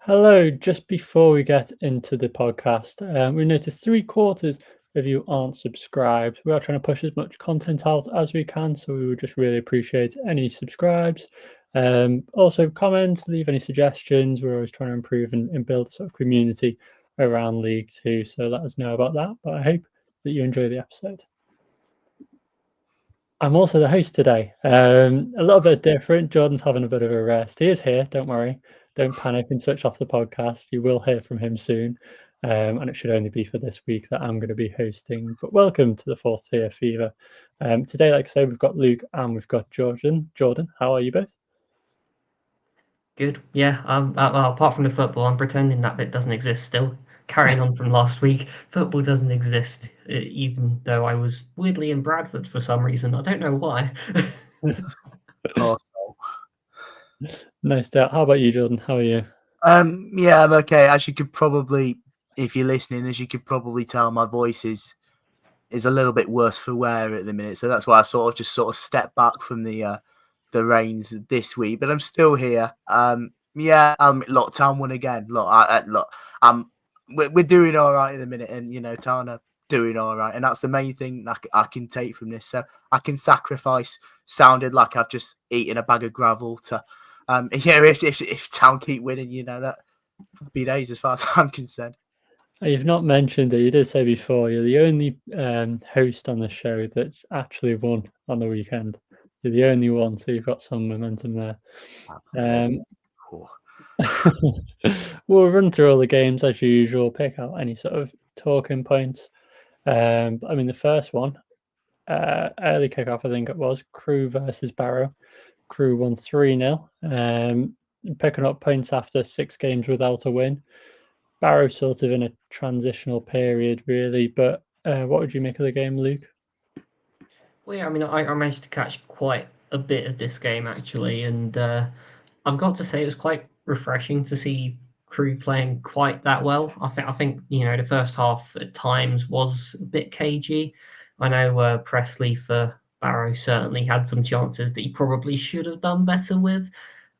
Hello, just before we get into the podcast, we noticed three-quarters of you aren't subscribed. We are trying to push as much content out as we can, so we would just really appreciate any subscribes. Also, comments, leave any suggestions. We're always trying to improve and build a sort of community around League Two, so let us know about that. But I hope that you enjoy the episode. I'm also the host today. A little bit different. Jordan's having a bit of a rest. He is here, don't worry. Don't panic and switch off the podcast. You will hear from him soon. And it should only be for this week that I'm going to be hosting. But welcome to the Fourth Tier Fever. Today, like I say, we've got Luke and we've got Jordan. Jordan, how are you both? Good. Yeah. Apart from the football, I'm pretending that bit doesn't exist still. Carrying on from last week, football doesn't exist, even though I was weirdly in Bradford for some reason. I don't know why. Nice day out. How about you, Jordan? How are you? Yeah, I'm okay. As you could probably, if you're listening, as you could probably tell, my voice is a little bit worse for wear at the minute. So that's why I sort of stepped back from the reins this week. But I'm still here. Look, Town won again. Look, we're doing all right at the minute, and Town are doing all right, and that's the main thing I can take from this. So I can sacrifice sounded like I've just eaten a bag of gravel to. If Town keep winning, that would be days as far as I'm concerned. You've not mentioned it. You did say before you're the only host on the show that's actually won on the weekend. You're the only one, so you've got some momentum there. We'll run through all the games as usual, pick out any sort of talking points. The first one, early kickoff, I think it was Crewe versus Barrow. Crewe won 3-0, picking up points after 6 games without a win. Barrow sort of in a transitional period, really. But what would you make of the game, Luke? Well, yeah, I managed to catch quite a bit of this game actually, and I've got to say it was quite refreshing to see Crewe playing quite that well. I think the first half at times was a bit cagey. I know Presley for Barrow certainly had some chances that he probably should have done better with,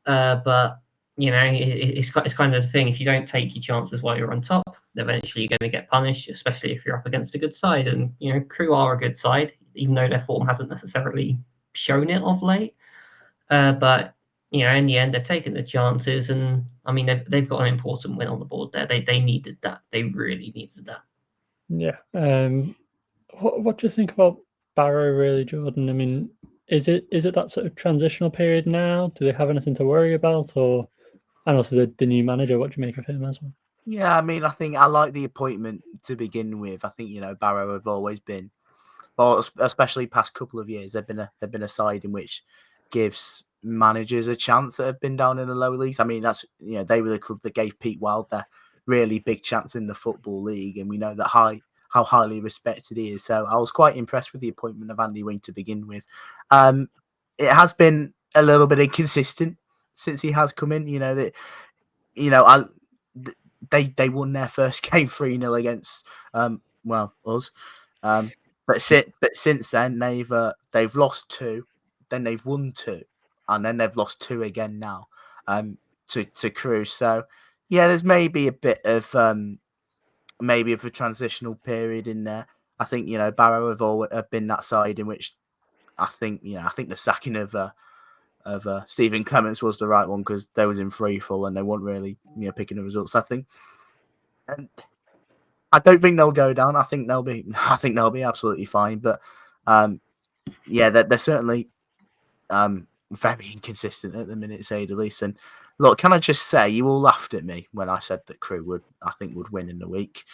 but it's kind of the thing. If you don't take your chances while you're on top, eventually you're going to get punished, especially if you're up against a good side. And Crewe are a good side, even though their form hasn't necessarily shown it of late. But in the end, they've taken the chances, and they've got an important win on the board there. They needed that. They really needed that. Yeah. What do you think about Barrow, really, Jordan? Is it that sort of transitional period now? Do they have anything to worry about, and also the new manager? What do you make of him as well? Yeah, I think I like the appointment to begin with. I think Barrow have always been, or especially past couple of years, they've been a side in which gives managers a chance that have been down in the lower leagues. That's they were the club that gave Pete Wild their really big chance in the Football League, and we know that how highly respected he is. So I was quite impressed with the appointment of Andy Wing to begin with. It has been a little bit inconsistent since he has come in. They won their first game 3-0 against us. But since then they've lost 2, then they've won 2, and then they've lost 2 again now to Crewe. So yeah, there's maybe a bit of a transitional period in there. I think Barrow have been that side in which I think the sacking of Stephen Clements was the right one, because they was in free fall and they weren't really picking the results. I think, and I don't think they'll go down. I think they'll be absolutely fine. But they're certainly very inconsistent at the minute, to say the least. And look, can I just say, you all laughed at me when I said that Crewe would win in the week.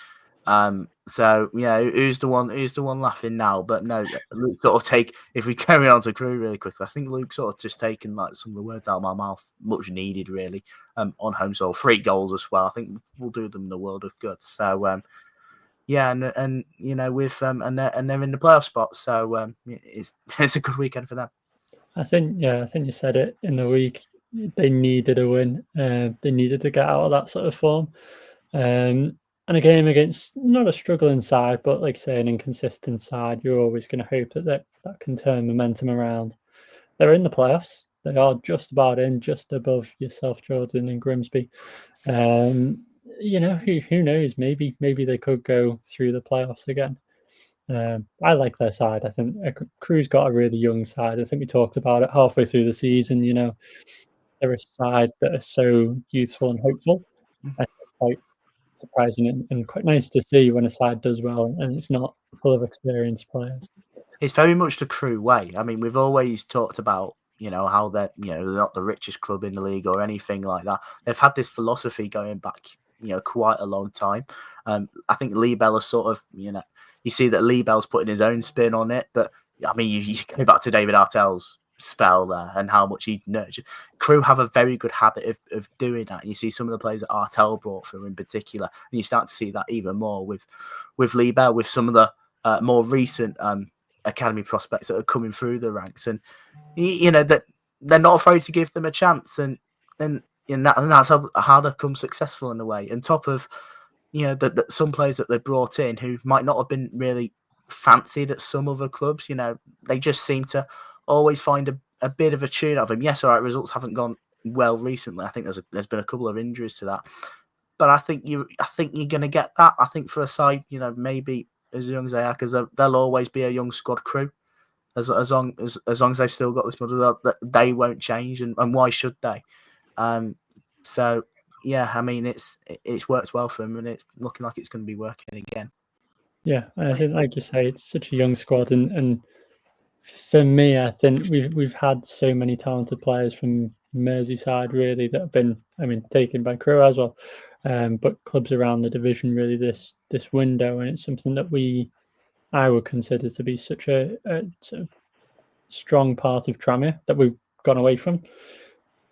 So who's the one laughing now? But no, Luke sort of if we carry on to Crewe really quickly, I think Luke sort of just taken like some of the words out of my mouth, much needed really, on home soil. 3 goals as well. I think will do them the world of good. So and they're in the playoff spot. So it's a good weekend for them. I think you said it in the week. They needed a win. They needed to get out of that sort of form. And a game against not a struggling side, but like say an inconsistent side, you're always going to hope that can turn momentum around. They're in the playoffs. They are just about in, just above yourself, Jordan, and Grimsby. You know, who knows? Maybe they could go through the playoffs again. I like their side. I think Crewe's got a really young side. I think we talked about it halfway through the season. You know, they're a side that are so youthful and hopeful. I think quite surprising and quite nice to see when a side does well and it's not full of experienced players. It's very much the Crewe way. I mean, we've always talked about, how they're not the richest club in the league or anything like that. They've had this philosophy going back, quite a long time. I think Lee Bell is sort of, you see that Lee Bell's putting his own spin on it. But I mean, you go back to David Artell's spell there and how much he nurtured. Crewe have a very good habit of doing that. And you see some of the players that Artell brought through in particular, and you start to see that even more with Lee Bell, with some of the more recent academy prospects that are coming through the ranks, and that they're not afraid to give them a chance, and that's how they come successful in a way. On top of some players that they brought in who might not have been really fancied at some other clubs, they just seem to always find a bit of a tune out of them. Yes, all right, results haven't gone well recently. I think there's been a couple of injuries to that, but I think you're going to get that. I think for a side, maybe as young as they are, because they'll always be a young squad Crewe. As long as they've still got this model, that they won't change, and why should they? So yeah, I mean, it's worked well for them, and it's looking like it's going to be working again. Yeah, I think, like you say, it's such a young squad, and for me, I think we've had so many talented players from Merseyside really that have been, taken by Crewe as well, but clubs around the division really this window, and it's something that I would consider to be such a sort of strong part of Tranmere that we've gone away from,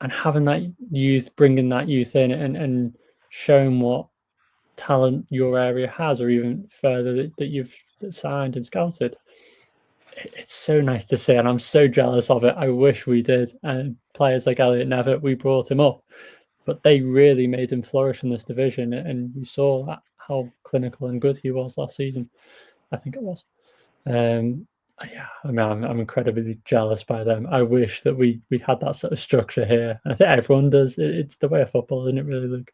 and having that youth, bringing that youth in, and showing what talent your area has, or even further that you've signed and scouted. It's so nice to see, and I'm so jealous of it. I wish we did. And players like Elliot Nevitt, we brought him up, but they really made him flourish in this division, and we saw how clinical and good he was last season. I think it was. Yeah, I'm incredibly jealous by them. I wish that we had that sort of structure here. I think everyone does. It's the way of football, isn't it, really, Luke?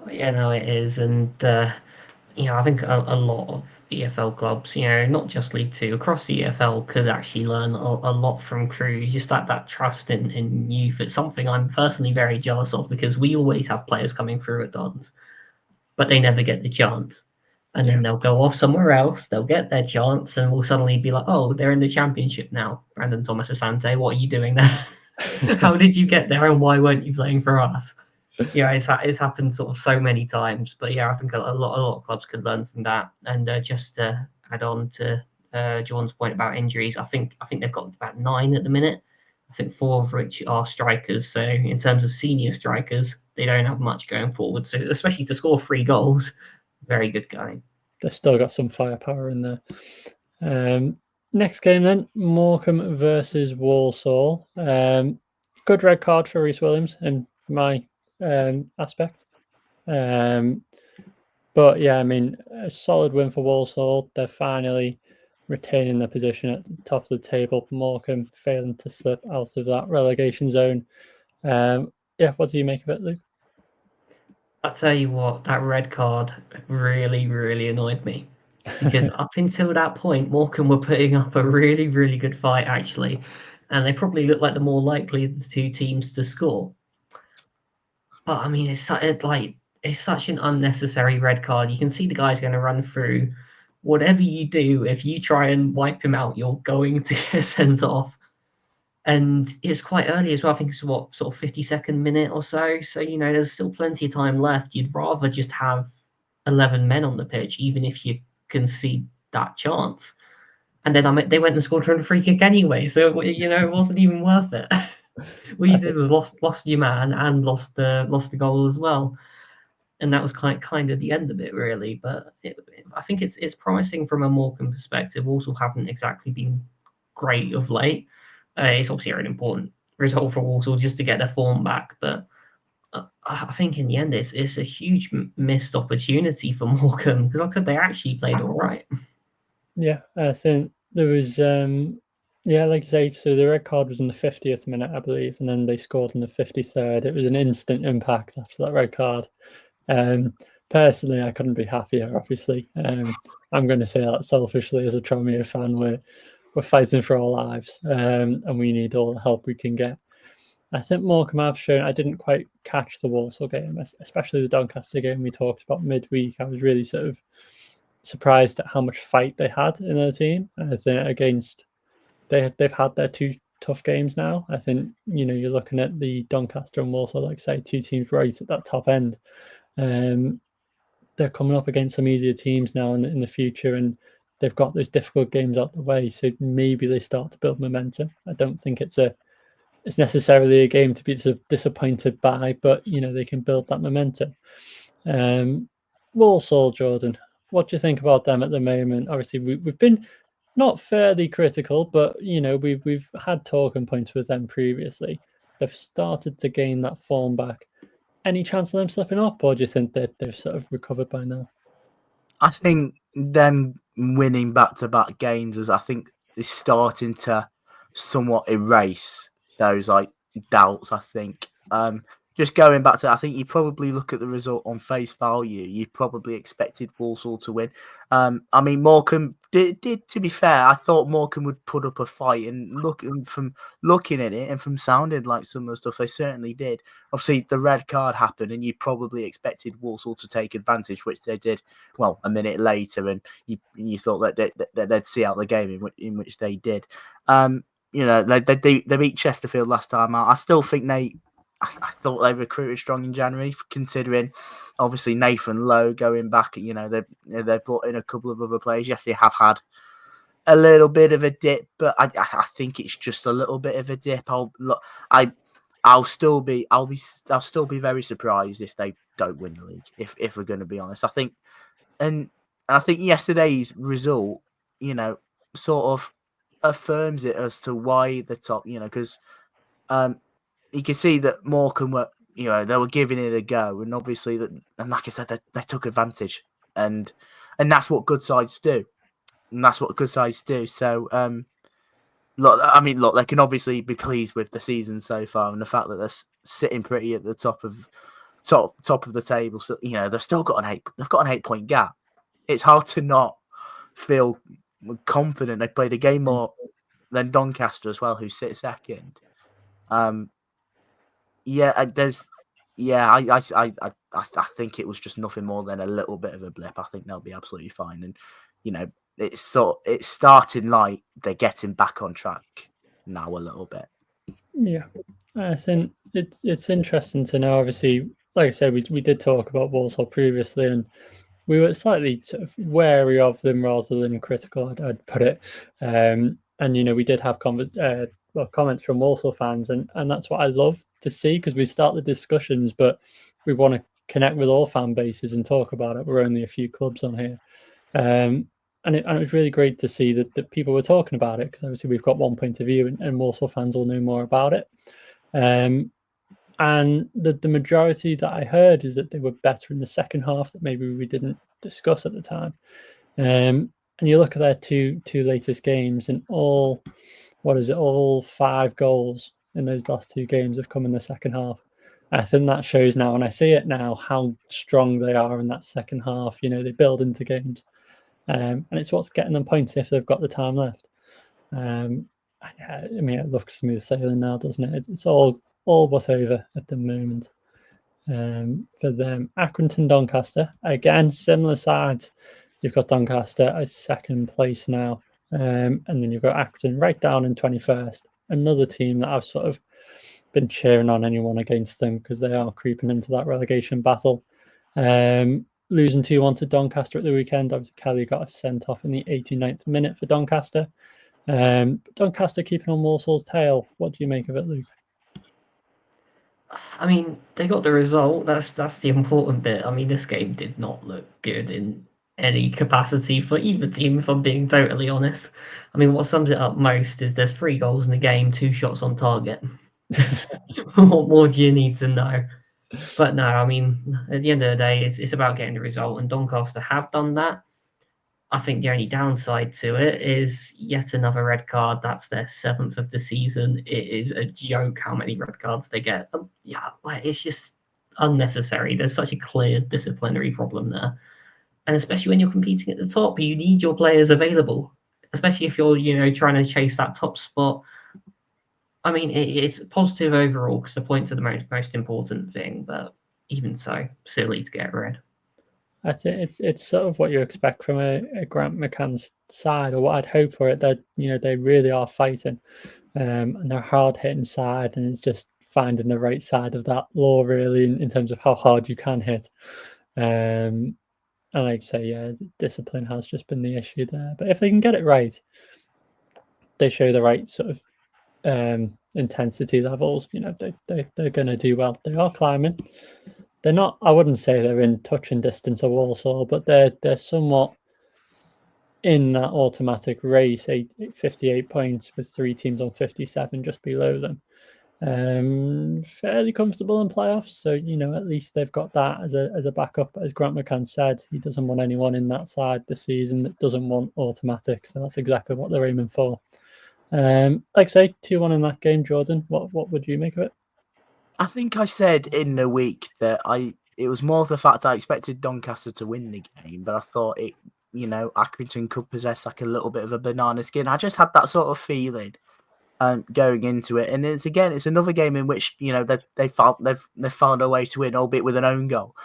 Yeah, no, it is, and I think a lot of EFL clubs, not just League Two, across the EFL could actually learn a lot from Crewe. Just that trust in youth. It's something I'm personally very jealous of, because we always have players coming through at Dons, but they never get the chance. And then they'll go off somewhere else, they'll get their chance, and we'll suddenly be like, oh, they're in the Championship now. Brandon Thomas Asante, what are you doing there? How did you get there, and why weren't you playing for us? It's happened sort of so many times. But I think a lot of clubs could learn from that. And just to add on to John's point about injuries, I think they've got about 9 at the minute. I think 4 of which are strikers. So in terms of senior strikers, they don't have much going forward. So especially to score 3 goals, very good going. They've still got some firepower in there. Next game then, Morecambe versus Walsall. Good red card for Rhys Williams in my aspect. But yeah, a solid win for Walsall. They're finally retaining their position at the top of the table. Morecambe failing to slip out of that relegation zone. What do you make of it, Luke? I'll tell you what, that red card really, really annoyed me. Because up until that point, Morecambe were putting up a really, really good fight, actually. And they probably looked like the more likely of the 2 teams to score. But, it's such an unnecessary red card. You can see the guy's going to run through. Whatever you do, if you try and wipe him out, you're going to get sent off. And it's quite early as well. I think it's sort of 52nd minute or so. So, there's still plenty of time left. You'd rather just have 11 men on the pitch, even if you concede that chance. And then they went and scored from a free kick anyway. So, it wasn't even worth it. What you did was lost your man and lost the goal as well. And that was kind of the end of it, really. But I think it's promising from a Morecambe perspective. Also haven't exactly been great of late. It's obviously an important result for Walsall just to get their form back. But I think in the end, it's a huge missed opportunity for Morecambe, because like I said, they actually played all right. Yeah, I think there was Yeah, like you say, so the red card was in the 50th minute, I believe, and then they scored in the 53rd. It was an instant impact after that red card. Personally, I couldn't be happier, obviously. I'm going to say that selfishly as a Tranmere fan. We're fighting for our lives, and we need all the help we can get. I think Morecambe have shown, I didn't quite catch the Walsall game, especially the Doncaster game we talked about midweek. I was really sort of surprised at how much fight they had in their team. I think they've had their two tough games now. I think, you're looking at the Doncaster and Walsall, like I say, two teams right at that top end. They're coming up against some easier teams now in the future, and they've got those difficult games out the way. So maybe they start to build momentum. I don't think it's necessarily a game to be disappointed by, but they can build that momentum. Walsall, Jordan, what do you think about them at the moment? Obviously, we've been not fairly critical, but we've had talking points with them previously. They've started to gain that form back. Any chance of them slipping up, or do you think that they've sort of recovered by now? I think them winning back-to-back games is starting to somewhat erase those doubts. I think just going back to, I think you probably look at the result on face value. You probably expected Walsall to win. I mean, Morecambe did. To be fair, I thought Morecambe would put up a fight, and from looking at it and from sounding like some of the stuff, they certainly did. Obviously, the red card happened, and you probably expected Walsall to take advantage, which they did. Well, a minute later, and you thought that they'd see out the game, in which they did. They beat Chesterfield last time out. I still think I thought they recruited strong in January, considering obviously Nathan Lowe going back. They brought in a couple of other players. Yes, they have had a little bit of a dip, but I think it's just a little bit of a dip. I'll still be very surprised if they don't win the league. If we're going to be honest, I think yesterday's result, sort of affirms it as to why the top. Because you can see that Morecambe were, they were giving it a go, and obviously and like I said, they took advantage, and that's what good sides do, So, look, they can obviously be pleased with the season so far, and the fact that they're sitting pretty at the top of the table. So, they've still got an 8-point gap. It's hard to not feel confident. They played a game more than Doncaster as well, who sit second. I think it was just nothing more than a little bit of a blip. I think they'll be absolutely fine, and it's starting like they're getting back on track now a little bit. Yeah, I think it's interesting to know. Obviously, like I said, we did talk about Walsall previously, and we were slightly sort of wary of them rather than critical, I'd put it. And we did have comments from Walsall fans, and that's what I love to see, because we start the discussions, but we want to connect with all fan bases and talk about it. We're only a few clubs on here, and it was really great to see that people were talking about it, because obviously we've got one point of view, and Walsall fans will know more about it. And the majority that I heard is that they were better in the second half that maybe we didn't discuss at the time. And you look at their two latest games, and all 5 goals in those last 2 games have come in the second half. I think that shows now, and I see it now, how strong they are in that second half. They build into games, and it's what's getting them points if they've got the time left. I mean, it looks smooth sailing now, doesn't it? It's all but over at the moment. For them, Accrington, Doncaster, again, similar sides. You've got Doncaster as second place now, and then you've got Accrington right down in 21st. Another team that I've sort of been cheering on anyone against them, because they are creeping into that relegation battle. Losing 2-1 to Doncaster at the weekend. Obviously, Kelly got a sent off in the 89th minute for Doncaster. Doncaster keeping on Walsall's tail. What do you make of it, Luke? I mean, they got the result. That's the important bit. I mean, this game did not look good in any capacity for either team, if I'm being totally honest. I mean, what sums it up most is there's 3 goals in the game, 2 shots on target. What more do you need to know? But no, I mean, at the end of the day, it's about getting the result, and Doncaster have done that. I think the only downside to it is yet another red card. That's their 7th of the season. It is a joke how many red cards they get. Yeah, like it's just unnecessary. There's such a clear disciplinary problem there. And especially when you're competing at the top, you need your players available, especially if you're, trying to chase that top spot. I mean, it's positive overall because the points are the most important thing, but even so, silly to get red. I think it's sort of what you expect from a Grant McCann's side, or what I'd hope for it. That they really are fighting, and they're hard hitting side, and it's just finding the right side of that law really in terms of how hard you can hit. And like you say, yeah, discipline has just been the issue there. But if they can get it right, they show the right sort of intensity levels. They're going to do well. They are climbing. They're not. I wouldn't say they're in touching distance of Walsall, but they're somewhat in that automatic race. 58 points with 3 teams on 57 just below them. Fairly comfortable in playoffs, so at least they've got that as a backup. As Grant McCann said, he doesn't want anyone in that side this season that doesn't want automatic. So that's exactly what they're aiming for. Like I say, 2-1 in that game. Jordan, what would you make of it? I think I said in the week that it was more of the fact I expected Doncaster to win the game, but I thought Accrington could possess like a little bit of a banana skin. I just had that sort of feeling going into it, and it's another game in which they've found a way to win, albeit with an own goal.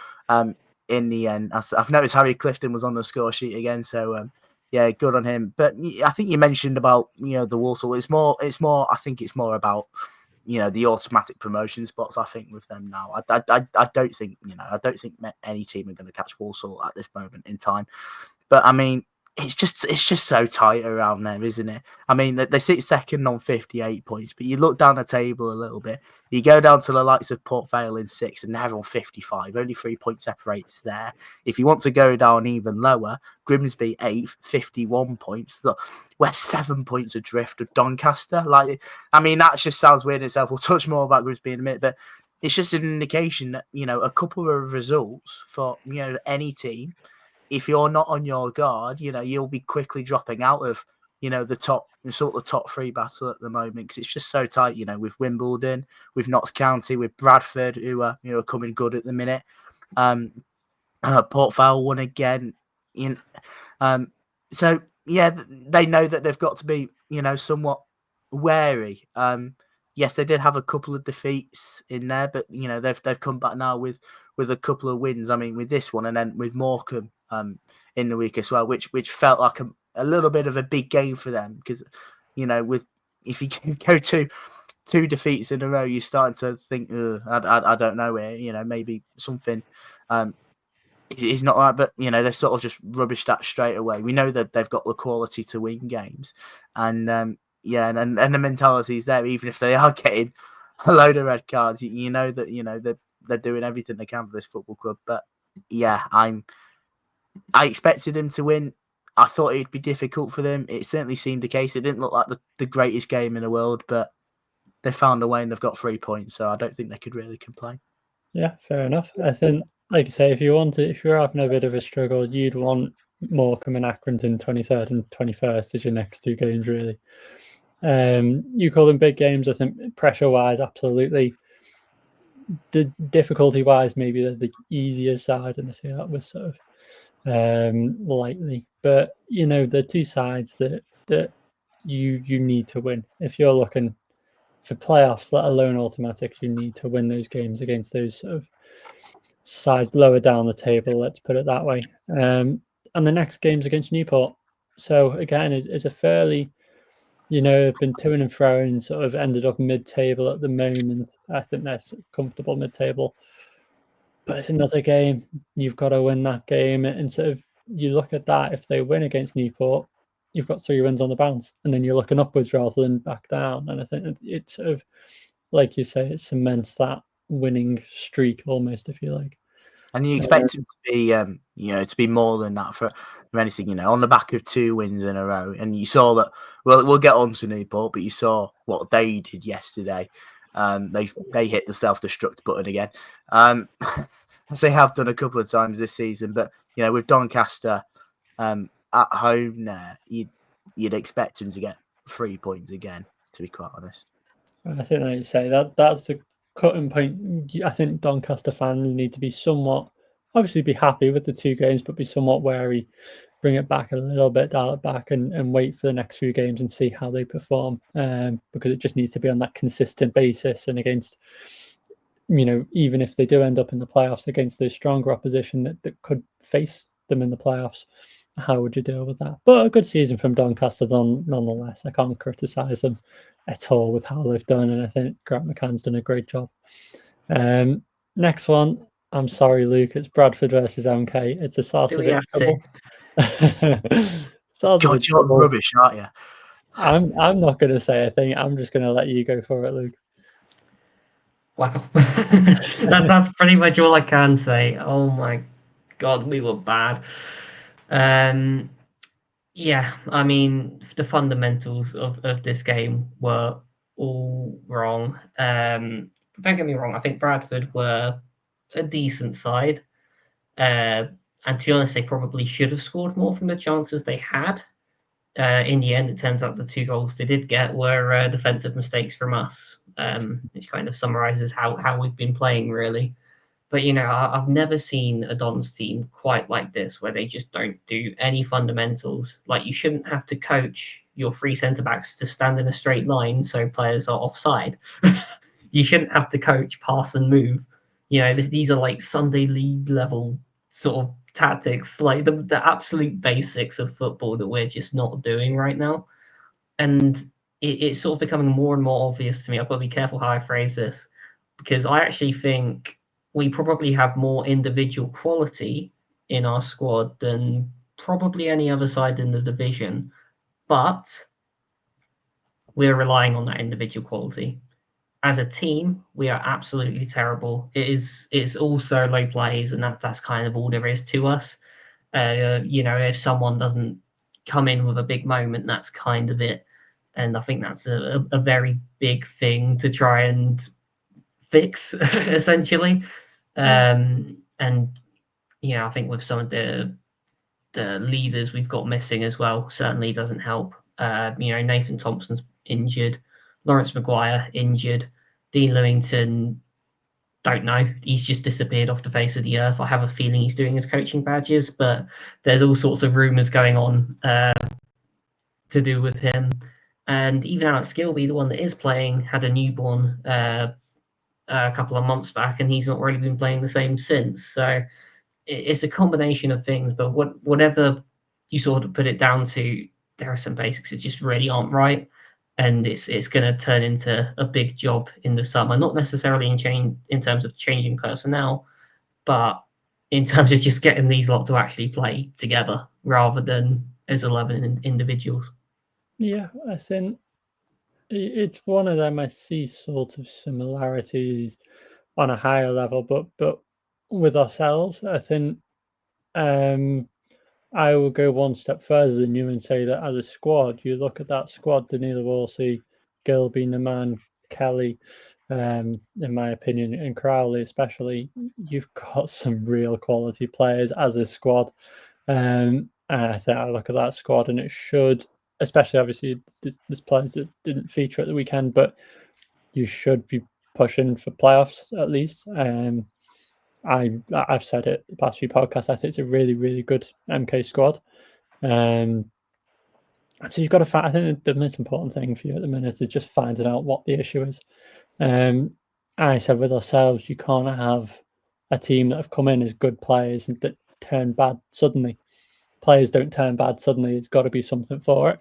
In the end, I've noticed Harry Clifton was on the score sheet again, so yeah, good on him. But I think you mentioned about the Walsall. It's more. I think it's more about the automatic promotion spots. I think with them now, I don't think any team are going to catch Walsall at this moment in time. But I mean, it's just so tight around there, isn't it? I mean, they sit second on 58 points, but you look down the table a little bit, you go down to the likes of Port Vale in 6th, and they're on 55. Only 3 points separates there. If you want to go down even lower, Grimsby 8th, 51 points. Look, we're 7 points adrift of Doncaster. Like, I mean, that just sounds weird in itself. We'll touch more about Grimsby in a minute, but it's just an indication that a couple of results for any team. If you're not on your guard, you'll be quickly dropping out of, the top 3 battle at the moment, because it's just so tight, with Wimbledon, with Notts County, with Bradford, who are, coming good at the minute. Port Vale won again. So, yeah, they know that they've got to be, somewhat wary. Yes, they did have a couple of defeats in there, but, they've come back now with a couple of wins. I mean, with this one, and then with Morecambe in the week as well, which felt like a little bit of a big game for them, because if you go to 2 defeats in a row, you're starting to think, I don't know where, maybe something is not right. But they've sort of just rubbished that straight away. We know that they've got the quality to win games, and and the mentality is there, even if they are getting a load of red cards. That they're doing everything they can for this football club. But yeah, I expected them to win. I thought it'd be difficult for them. It certainly seemed the case. It didn't look like the greatest game in the world, but they found a way and they've got 3 points. So I don't think they could really complain. Yeah, fair enough. I think, like I say, if you're having a bit of a struggle, you'd want Morecambe and Accrington 23rd and 21st as your next 2 games, really. You call them big games. I think pressure-wise, absolutely. The difficulty-wise, maybe they're the easier side, and I say that was sort of lightly. But the 2 sides that you need to win if you're looking for playoffs, let alone automatic. You need to win those games against those sort of sides lower down the table. Let's put it that way. And the next game's against Newport. So again, it's a fairly have been to and fro and sort of ended up mid-table at the moment. I think they're comfortable mid-table. But it's another game. You've got to win that game. And sort of you look at that, if they win against Newport, you've got 3 wins on the bounce. And then you're looking upwards rather than back down. And I think it sort of, like you say, it cements that winning streak almost, if you like. And you expect him to be, to be more than that for anything, on the back of 2 wins in a row. And you saw that. Well, we'll get on to Newport, but you saw what they did yesterday. They hit the self-destruct button again, as they have done a couple of times this season. But with Doncaster, I at home there, you'd expect them to get 3 points again, to be quite honest. I think, like you say, that's the cutting point. I think Doncaster fans need to be somewhat, obviously, be happy with the 2 games, but be somewhat wary. Bring it back a little bit, dial it back, and wait for the next few games and see how they perform. Because it just needs to be on that consistent basis, and against, even if they do end up in the playoffs against the stronger opposition that could face them in the playoffs, how would you deal with that? But a good season from Doncaster nonetheless. I can't criticise them at all with how they've done, and I think Grant McCann's done a great job. Next one, I'm sorry, Luke, it's Bradford versus MK. It's a source of it trouble. God, you're rubbish, aren't you? I'm not going to say a thing. I'm just going to let you go for it, Luke. Wow. That's pretty much all I can say. Oh my God, we were bad. Yeah, I mean, the fundamentals of this game were all wrong. Don't get me wrong, I think Bradford were a decent side. And to be honest, they probably should have scored more from the chances they had. In the end, it turns out the 2 goals they did get were defensive mistakes from us, which kind of summarises how we've been playing, really. But, I've never seen a Dons team quite like this, where they just don't do any fundamentals. Like, you shouldn't have to coach your 3 centre-backs to stand in a straight line so players are offside. You shouldn't have to coach, pass and move. These are like Sunday league level sort of tactics, like the absolute basics of football that we're just not doing right now. And it's sort of becoming more and more obvious to me. I've got to be careful how I phrase this, because I actually think we probably have more individual quality in our squad than probably any other side in the division, but we're relying on that individual quality. As a team, we are absolutely terrible. It's all solo plays, and that's kind of all there is to us. If someone doesn't come in with a big moment, that's kind of it. And I think that's a very big thing to try and fix, essentially. And I think with some of the leaders we've got missing as well, certainly doesn't help. Nathan Thompson's injured, Lawrence Maguire injured, Dean Lewington, don't know. He's just disappeared off the face of the earth. I have a feeling he's doing his coaching badges, but there's all sorts of rumours going on to do with him. And even Alex Gilby, the one that is playing, had a newborn a couple of months back, and he's not really been playing the same since. So it's a combination of things, but whatever you sort of put it down to, there are some basics that just really aren't right. And it's going to turn into a big job in the summer, not necessarily in terms of changing personnel, but in terms of just getting these lot to actually play together rather than as 11 individuals. Yeah, I think it's one of them. I see sort of similarities on a higher level, but with ourselves, I think I will go one step further than you and say that as a squad, you look at that squad, Danilo Wolsey, Gilby, Naman, Kelly, in my opinion, and Crowley especially, you've got some real quality players as a squad. And I think I look at that squad and it should, especially obviously there's players that didn't feature at the weekend, but you should be pushing for playoffs at least. I've said it the past few podcasts. I think it's a really, really good MK squad. So you've got to find. I think the most important thing for you at the minute is just finding out what the issue is. I said with ourselves, you can't have a team that have come in as good players and that turn bad suddenly. Players don't turn bad suddenly. It's got to be something for it.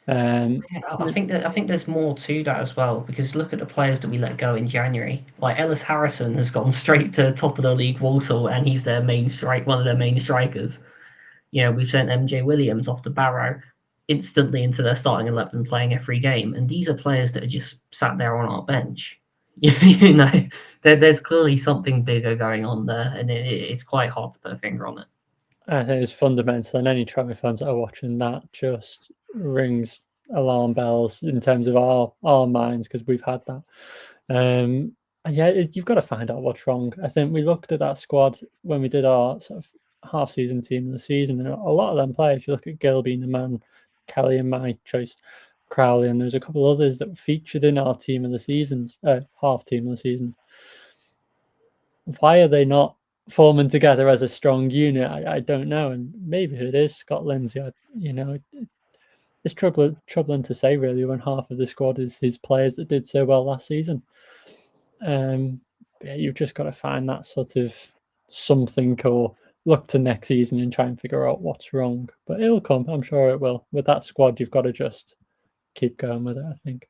I think there's more to that as well, because look at the players that we let go in January. Like Ellis Harrison has gone straight to top of the league, Walsall, and he's their one of their main strikers. We've sent MJ Williams off to Barrow instantly into their starting 11, playing every game, and these are players that are just sat there on our bench. There's clearly something bigger going on there, and it's quite hard to put a finger on it. I think it's fundamental, and any Tranmere fans that are watching that just rings alarm bells in terms of our minds, because we've had that. Yeah, you've got to find out what's wrong. I think we looked at that squad when we did our sort of half-season team of the season. And a lot of them players, you look at Gilby, the man, Kelly, and my choice, Crowley, and there's a couple others that featured in our team of the seasons, half team of the seasons. Why are they not forming together as a strong unit? I don't know, and maybe it is Scott Lindsay. It's troubling to say, really, when half of the squad is his players that did so well last season. Yeah, you've just got to find that sort of something, or look to next season and try and figure out what's wrong. But it'll come, I'm sure it will. With that squad, you've got to just keep going with it, I think.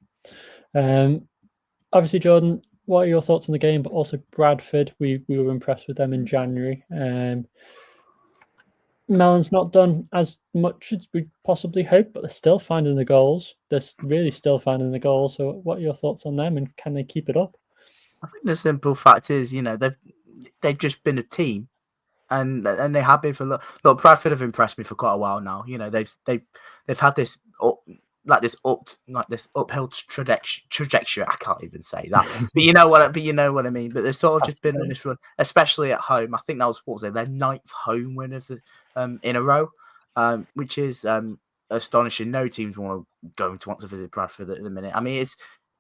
Obviously, Jordan, what are your thoughts on the game? But also Bradford, we were impressed with them in January. Mellon's not done as much as we possibly hoped, but they're still finding the goals. They're really still finding the goals. So what are your thoughts on them, and can they keep it up? I think the simple fact is, they've just been a team, and they have been for look. Bradford have impressed me for quite a while now. They've had this uphill trajectory. I can't even say that, but you know what I mean. But they've sort of just been on this run, especially at home. I think that was their 9th home win of the in a row, which is astonishing. No teams want to visit Bradford at the minute. I mean,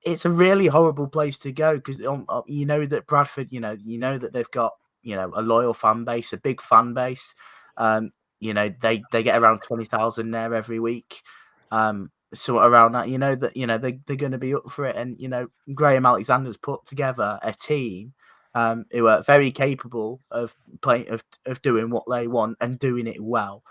it's a really horrible place to go, because that Bradford, that they've got a loyal fan base, a big fan base. They get around 20,000 there every week. So around that, they're going to be up for it. And Graham Alexander's put together a team who are very capable of playing, of doing what they want and doing it well.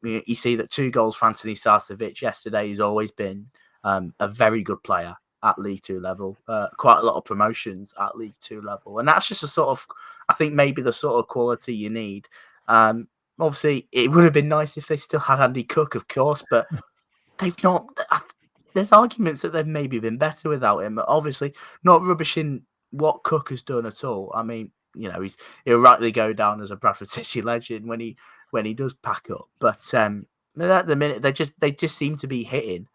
You see that 2 goals for Anthony Sarcevic yesterday. He's always been a very good player at League 2 level. Quite a lot of promotions at League 2 level, and that's just a sort of, I think, maybe the sort of quality you need. Obviously, it would have been nice if they still had Andy Cook, of course, but they've not. There's arguments that they've maybe been better without him. But obviously, not rubbishing what Cook has done at all. I mean, he'll rightly go down as a Bradford City legend when he does pack up. But at the minute, they just seem to be hitting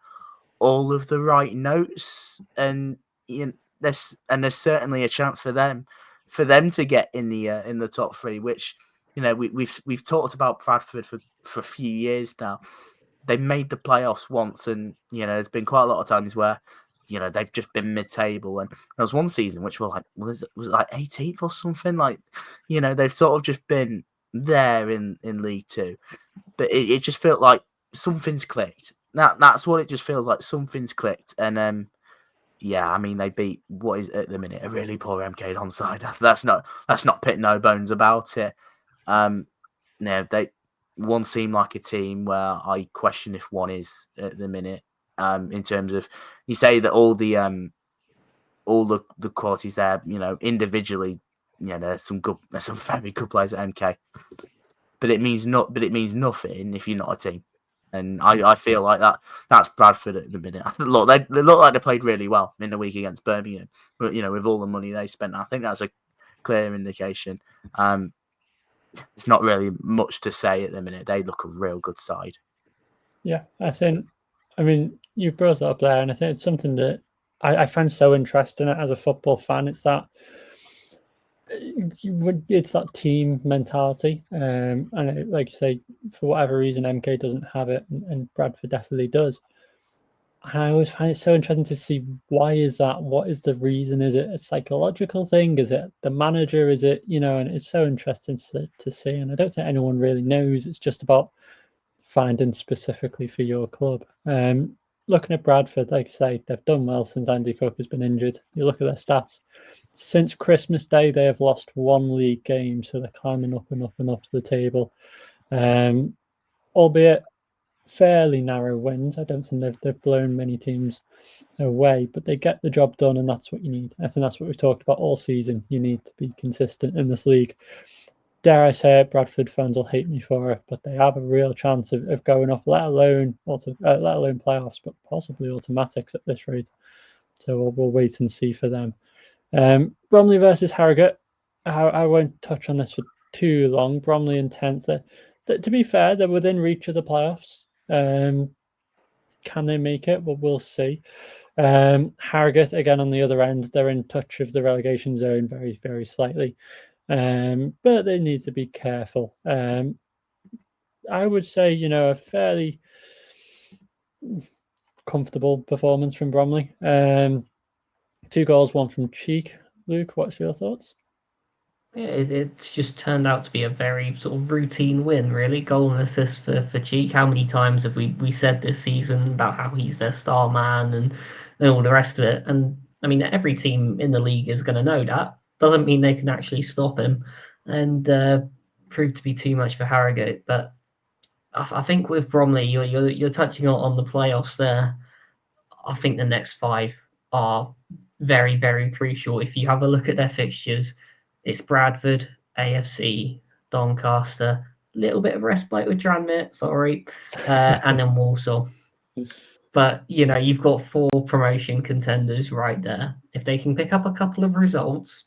all of the right notes, and there's certainly a chance for them to get in the top 3, which we've talked about Bradford for a few years now. They made the playoffs once, and there's been quite a lot of times where they've just been mid-table, and there was one season which was it like 18th or something. They've sort of just been there in League 2, but it just felt like something's clicked. That's what it just feels like. Something's clicked, and I mean, they beat what is at the minute a really poor MK Don side. That's not pit no bones about it. One seem like a team where I question if one is at the minute. In terms of, you say that all the qualities there, individually, there's some very good players at MK, but it means nothing if you're not a team. And I feel like that's Bradford at the minute. Look, they look like they played really well in the week against Birmingham, but with all the money they spent, I think that's a clear indication. It's not really much to say at the minute. They look a real good side. Yeah, I mean, you brought it up there, and I think it's something that I find so interesting as a football fan. It's that team mentality, and like you say, for whatever reason, MK doesn't have it, and Bradford definitely does. And I always find it so interesting to see, why is that? What is the reason? Is it a psychological thing? Is it the manager? Is it, and it's so interesting to see. And I don't think anyone really knows. It's just about finding specifically for your club. Looking at Bradford, like I say, they've done well since Andy Cook has been injured. You look at their stats. Since Christmas Day, they have lost 1 league game, so they're climbing up and up and up to the table. Albeit fairly narrow wins. I don't think they've blown many teams away, but they get the job done, and that's what you need. I think that's what we've talked about all season. You need to be consistent in this league. Dare I say it, Bradford fans will hate me for it, but they have a real chance of going up, let alone playoffs, but possibly automatics at this rate. So we'll wait and see for them. Bromley versus Harrogate. I won't touch on this for too long. Bromley in 10th. To be fair, they're within reach of the playoffs. Can they make it? Well, we'll see. Harrogate, again, on the other end, they're in touch of the relegation zone very, very slightly. But they need to be careful. I would say, a fairly comfortable performance from Bromley. 2 goals, 1 from Cheek. Luke, what's your thoughts? Yeah, it's just turned out to be a very sort of routine win, really. Goal and assist for Cheek. How many times have we said this season about how he's their star man and all the rest of it? And I mean, every team in the league is going to know that. Doesn't mean they can actually stop him, and prove to be too much for Harrogate. But I think with Bromley, you're touching on the playoffs there. I think the next 5 are very, very crucial. If you have a look at their fixtures, it's Bradford, AFC, Doncaster, a little bit of respite with Tranmere, sorry, and then Walsall. But, you've got 4 promotion contenders right there. If they can pick up a couple of results,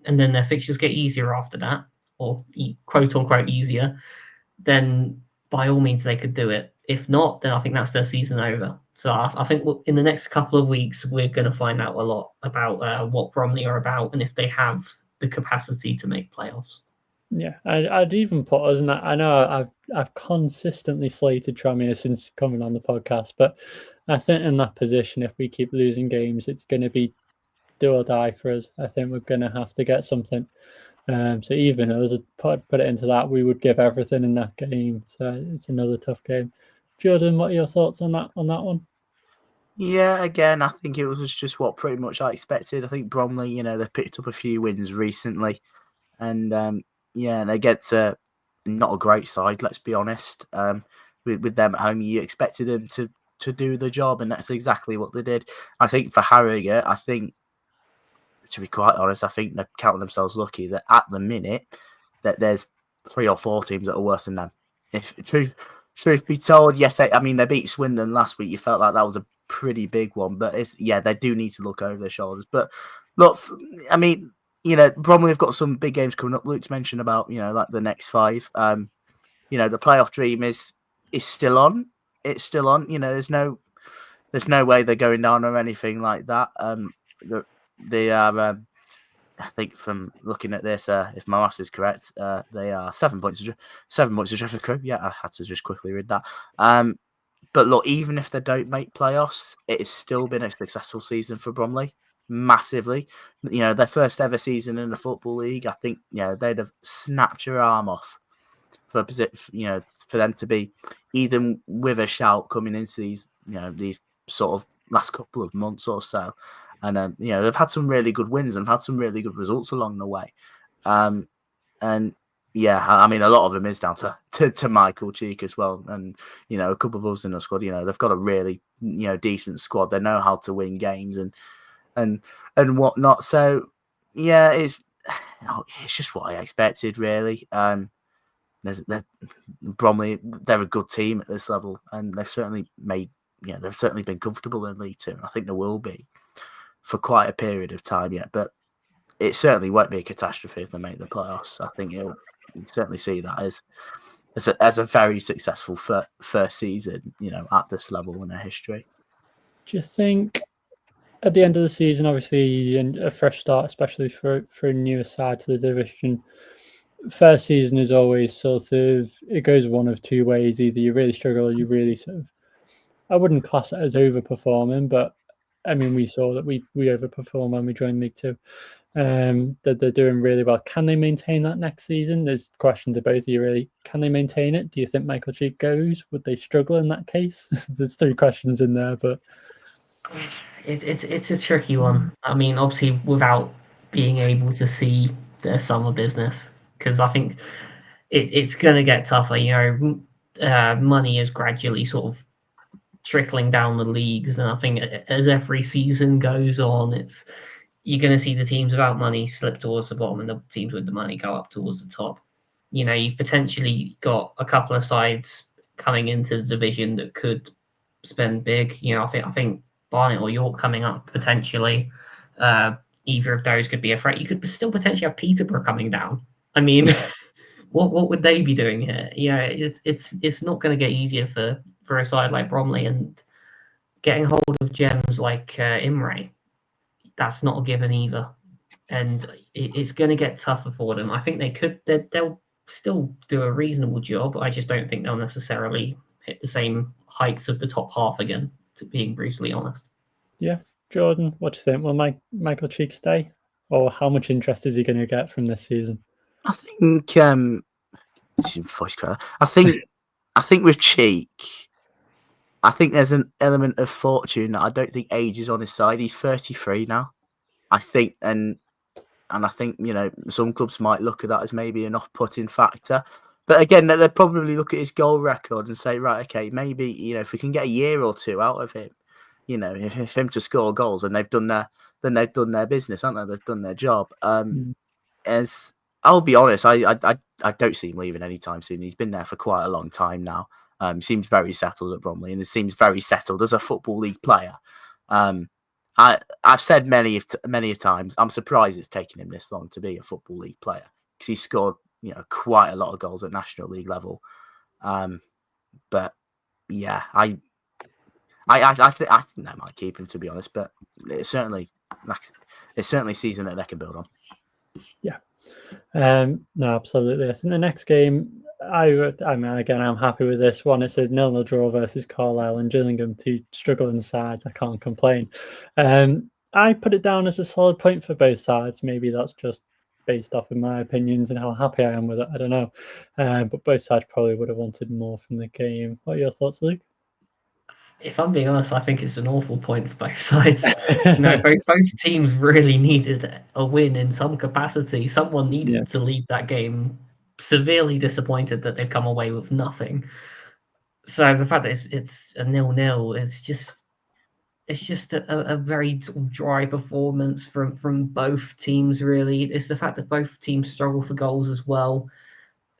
and then their fixtures get easier after that, or quote-unquote easier, then by all means they could do it. If not, then I think that's their season over. So I think in the next couple of weeks, we're going to find out a lot about what Bromley are about and if they have the capacity to make playoffs. Yeah, I'd even put us in that. I know I've consistently slated Tranmere since coming on the podcast, but I think in that position, if we keep losing games, it's going to be do or die for us. I think we're going to have to get something. So even us put it into that, we would give everything in that game. So it's another tough game. Jordan, what are your thoughts on that one? Yeah, again, I think it was just what pretty much I expected. I think Bromley, they've picked up a few wins recently, and they get to not a great side. Let's be honest. With them at home, you expected them to do the job, and that's exactly what they did. I think for Harrogate, to be quite honest, I think they're counting themselves lucky that at the minute that there's 3 or 4 teams that are worse than them. If truth be told, yes, they beat Swindon last week. You felt like that was a pretty big one, but they do need to look over their shoulders. But look, Bromley have got some big games coming up. Luke's mentioned about like the next 5. The playoff dream is still on. It's still on. There's no way they're going down or anything like that. They are. I think from looking at this, if my maths is correct, they are 7 points adrift for Crewe. Yeah, I had to just quickly read that. But look, even if they don't make playoffs, it has still been a successful season for Bromley, massively. Their first ever season in the Football League. I think they'd have snapped your arm off for them to be even with a shout coming into these sort of last couple of months or so. And they've had some really good wins and had some really good results along the way. And yeah, I mean, a lot of them is down to Michael Cheek as well, and a couple of us in the squad. They've got a really decent squad. They know how to win games and whatnot. So yeah, it's just what I expected, really. Bromley, they're a good team at this level, and they've certainly been comfortable in League Two. I think they will be for quite a period of time yet, but it certainly won't be a catastrophe if they make the playoffs. I think you certainly see that as a very successful first season, at this level in their history. Do you think at the end of the season, obviously, and a fresh start, especially for a newer side to the division, first season is always sort of, it goes one of 2 ways. Either you really struggle or you really sort of, I wouldn't class it as overperforming, but I mean, we saw that we overperformed when we joined League Two. That they're doing really well. Can they maintain that next season? There's questions about both of you, really. Can they maintain it? Do you think Michael Cheek goes? Would they struggle in that case? There's 3 questions in there, but it's a tricky one. I mean, obviously, without being able to see their summer business, because I think it's going to get tougher. Money is gradually sort of trickling down the leagues, and I think as every season goes on, you're going to see the teams without money slip towards the bottom and the teams with the money go up towards the top. You've potentially got a couple of sides coming into the division that could spend big. I think Barnet or York coming up potentially. Either of those could be a threat. You could still potentially have Peterborough coming down. I mean, what would they be doing here? It's not going to get easier for a side like Bromley, and getting hold of gems like Imre. That's not a given either. and it's going to get tougher for them. I think they'll still do a reasonable job. I just don't think they'll necessarily hit the same heights of the top half again, to being brutally honest. Yeah. Jordan, what do you think? Will Michael Cheek stay? Or how much interest is he going to get from this season? I think I think with Cheek, I think there's an element of fortune that I don't think age is on his side. He's 33 now. I think, and I think, some clubs might look at that as maybe an off-putting factor. But again, they'll probably look at his goal record and say, right, okay, maybe, if we can get a year or two out of him, if him to score goals, and they've done their business, haven't they? They've done their job. As I'll be honest, I don't see him leaving anytime soon. He's been there for quite a long time now. Seems very settled at Bromley, and it seems very settled as a Football League player. I've said many times, I'm surprised it's taken him this long to be a Football League player, because he's scored, quite a lot of goals at National League level. But yeah, I think that might keep him, to be honest. But it's certainly season that they can build on. Yeah. No, absolutely. I think the next game, I mean, again, I'm happy with this one. It's a 0-0 draw versus Carlisle and Gillingham, two struggling sides. I can't complain. I put it down as a solid point for both sides. Maybe that's just based off of my opinions and how happy I am with it. I don't know. But both sides probably would have wanted more from the game. What are your thoughts, Luke? If I'm being honest, I think it's an awful point for both sides. Both teams really needed a win in some capacity. Someone needed to leave that game severely disappointed that they've come away with nothing. So the fact that it's a 0-0, it's just a very sort of dry performance from both teams, really. It's the fact that both teams struggle for goals as well.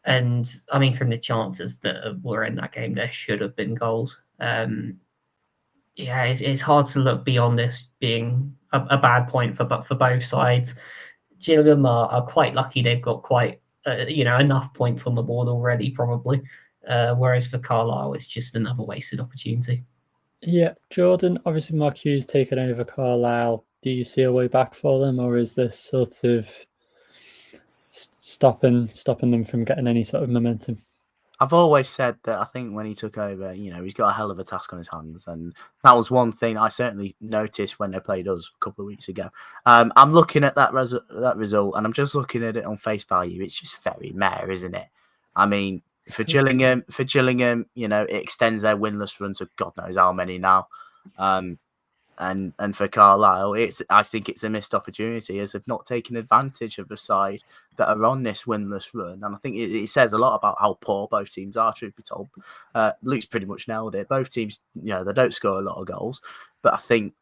And I mean, from the chances that were in that game, there should have been goals. It's hard to look beyond this being a bad point for both sides. Gillingham are quite lucky; they've got quite enough points on the board already, probably. Whereas for Carlisle, it's just another wasted opportunity. Yeah, Jordan. Obviously, Mark Hughes taken over Carlisle. Do you see a way back for them, or is this sort of stopping them from getting any sort of momentum? I've always said that I think when he took over, he's got a hell of a task on his hands. And that was one thing I certainly noticed when they played us a couple of weeks ago. I'm looking at that result, and I'm just looking at it on face value. It's just very meh, isn't it? I mean, for Gillingham, it extends their winless run to God knows how many now. And for Carlisle, I think it's a missed opportunity, as they've not taken advantage of the side that are on this winless run. And I think it says a lot about how poor both teams are, truth be told. Luke's pretty much nailed it. Both teams, they don't score a lot of goals, but I think,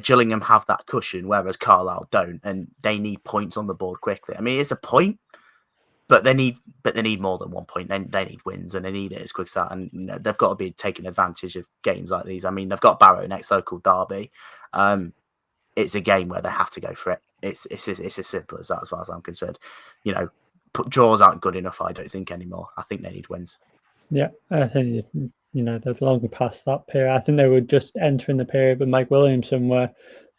Gillingham have that cushion, whereas Carlisle don't, and they need points on the board quickly. I mean, it's a point, but they need more than 1 point. They need wins, and they need it as quick as that. And they've got to be taking advantage of games like these. I mean, they've got Barrow next local derby. It's a game where they have to go for it. It's as simple as that, as far as I'm concerned. Draws aren't good enough, I don't think, anymore. I think they need wins. Yeah, I think they're long past that period. I think they were just entering the period with Mike Williamson where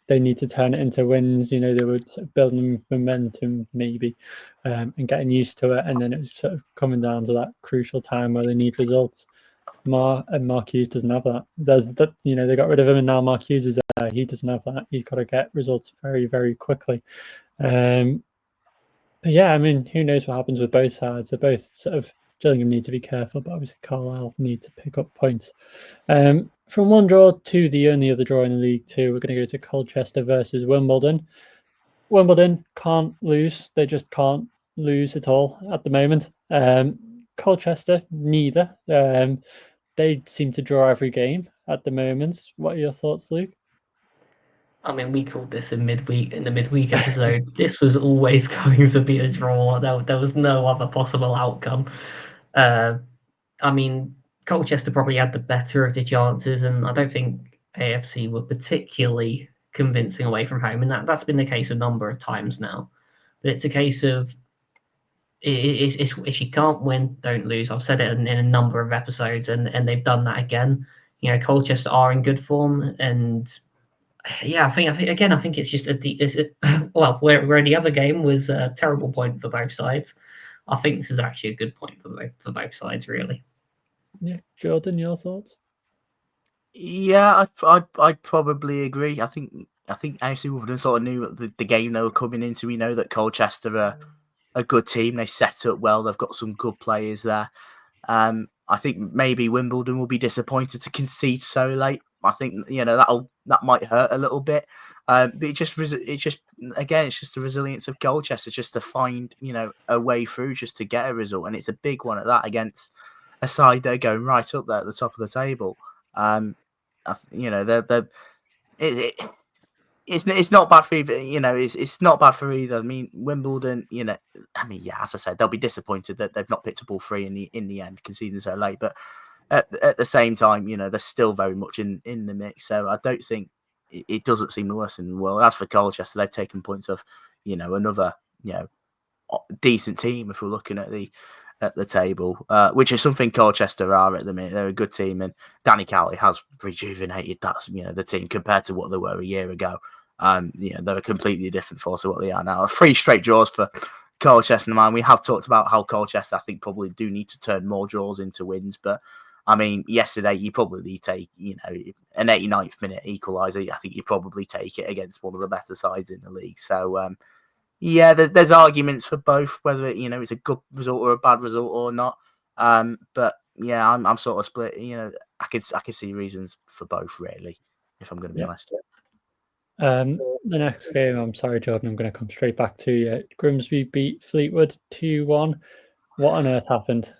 they need to turn it into wins. They were sort of building momentum maybe and getting used to it. And then it was sort of coming down to that crucial time where they need results. Mark Hughes doesn't have that. They got rid of him, and now Mark Hughes is there. He doesn't have that. He's got to get results very, very quickly. But yeah, I mean, who knows what happens with both sides? They're both sort of, Gillingham need to be careful, but obviously Carlisle need to pick up points. From one draw to the only other draw in the League Two, we're going to go to Colchester versus Wimbledon. Wimbledon can't lose. They just can't lose at all at the moment. Colchester, neither. They seem to draw every game at the moment. What are your thoughts, Luke? I mean, we called this in the midweek episode. This was always going to be a draw. There was no other possible outcome. I mean, Colchester probably had the better of the chances, and I don't think AFC were particularly convincing away from home, and that's been the case a number of times now. But it's a case of if you can't win, don't lose. I've said it in a number of episodes, and they've done that again. Colchester are in good form, and yeah, I think again, I think it's just well, where the other game was a terrible point for both sides. I think this is actually a good point for both sides, really. Yeah, Jordan, your thoughts? Yeah, I'd probably agree. I think AFC Wimbledon sort of knew the game they were coming into. We know that Colchester are a good team. They set up well. They've got some good players there. I think maybe Wimbledon will be disappointed to concede so late. I think that might hurt a little bit. But it's just the resilience of Colchester just to find a way through, just to get a result, and it's a big one at that against a side that are going right up there at the top of the table. It's not bad for either. It's not bad for either. I mean, Wimbledon. As I said, they'll be disappointed that they've not picked up all three in the end, conceding so late. But at the same time, they're still very much in the mix. So I don't think it doesn't seem the worst in the world. As for Colchester, they've taken points off another decent team if we're looking at the table, which is something Colchester are at the minute. They're a good team, and Danny Cowley has rejuvenated the team compared to what they were a year ago. They're a completely different force of what they are now. 3 straight draws for Colchester. Man, we have talked about how Colchester, I think, probably do need to turn more draws into wins, but I mean, yesterday you probably take an 89th minute equaliser. I think you probably take it against one of the better sides in the league. So yeah, there's arguments for both, whether it's a good result or a bad result or not. But yeah, I'm sort of split. I could see reasons for both, really, if I'm going to be honest. The next game, I'm sorry, Jordan, I'm going to come straight back to you. Grimsby beat Fleetwood 2-1. What on earth happened?